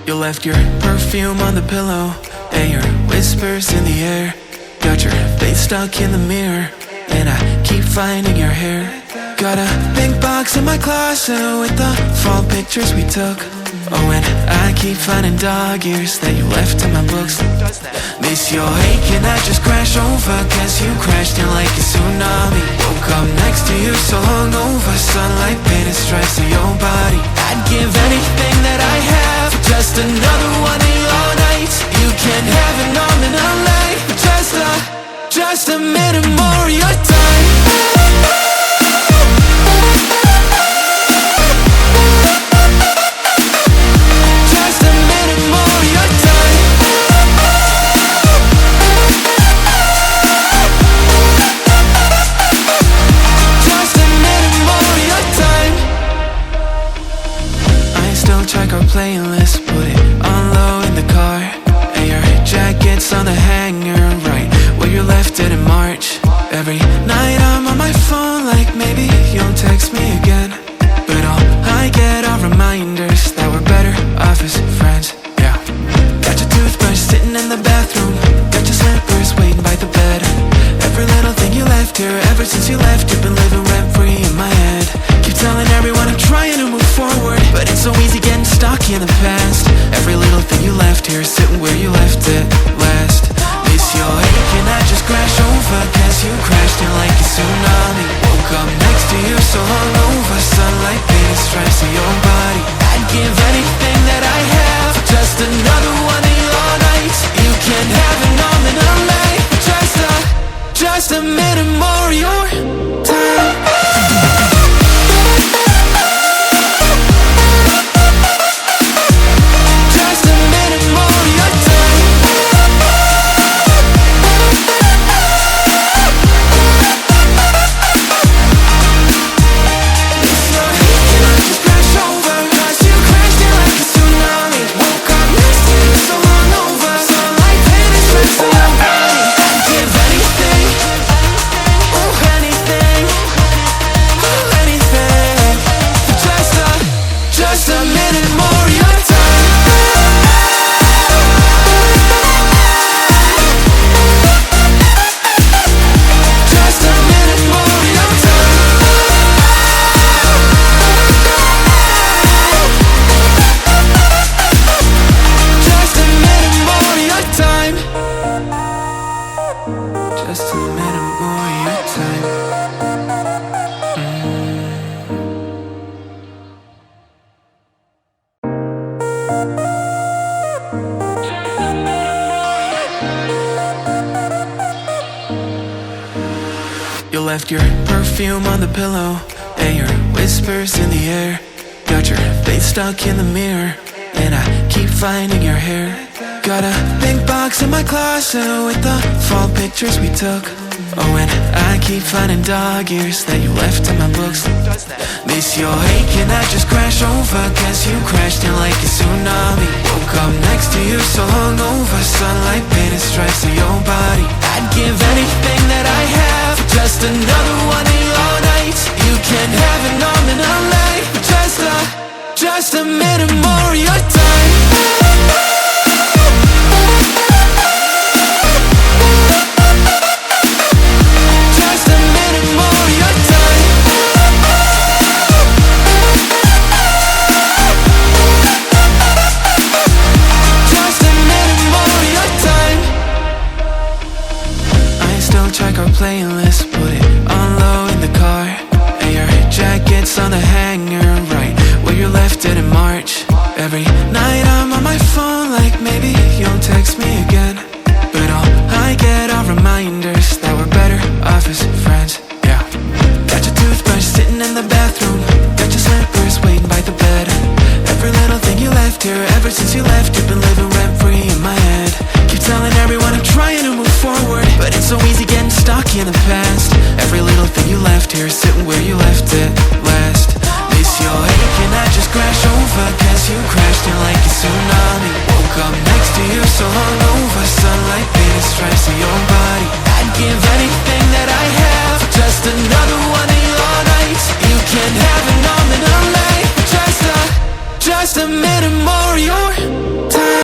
You left your perfume on the pillow and your whispers in the air. Got your face stuck in the mirror and I keep finding your hair. Got a pink box in my closet with the fall pictures we took. Oh, and I keep finding dog ears that you left in my books. Miss your ache and I just crash over, cause you crashed in like a tsunami. Woke up next to you so hungover, sunlight painted stripes on your body. I'd give anything that I have for just another one of your nights. You can't have an arm in a light, just a minute more of your time. Check our playlist, put it on low in the car. And your jacket's on the hanger, right where you left it in March. Every night I'm on my phone like maybe you'll text me again. But all I get are reminders that we're better off as friends, yeah. Got your toothbrush sitting in the bathroom, got your slippers waiting by the bed. Every little thing you left here, ever since you left, you've been living rent-free in my head. Keep telling everyone I'm trying to move forward, but it's so easy getting stuck in the past. Every little thing you left here, sitting where you left it last. Miss your ache and I just crash over, cause you crashed in like a tsunami. Woke up next to you so hungover, sunlight painted stripes on your body. I'd give anything that I have for just another one of your nights. You can't have an arm in a light, just a minute more of your time. Just a minute more of your time. You left your perfume on the pillow and your whispers in the air. Got your face stuck in the mirror and I keep finding your hair. Got a pink box in my closet with the fall pictures we took. Oh, and I keep finding dog ears that you left in my books. Miss your ache and I just crash over, cause you crashed in like a tsunami. Woke up next to you so hungover, sunlight painted stripes on your body. I'd give anything that I have for just another one of your nights. You can't have an arm in a light, just a minute more of your time. Check our playlist, put it on low in the car. And your jacket's on the hanger, right where you left it in March. Every night I'm on my phone like maybe you'll text me again. But all I get are reminders that we're better off as friends, yeah. Got your toothbrush sitting in the bathroom, got your slippers waiting by the bed. Every little thing you left here, ever since you left, you've been living rent-free in my head. Keep telling everyone I'm trying to move forward, but it's so easy getting stuck in the past. Every little thing you left here, sitting where you left it last. Miss your ache and I just crash over, cause you crashed in like a tsunami. Woke up next to you so hungover, sunlight painted stripes on your body. I'd give anything that I have just a minute more. You're